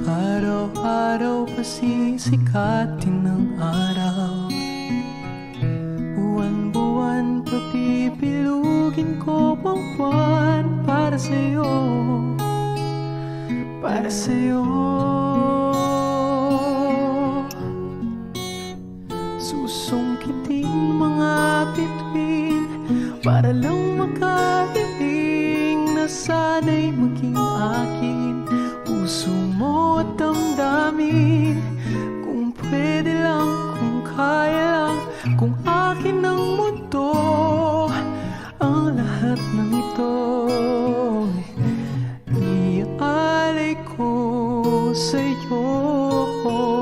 Araw-araw pasisikatin ng araw, buwan-buwan papipilugin ko ang buwan para sa'yo, para sa'yo. Susungkitin mga bituin para lang makahiling na sana'y maging akin. Puso mo at damdamin, kung pwede lang, kung kaya lang, kung akin ang mundo, ang lahat ng ito iaalay ko sa'yo.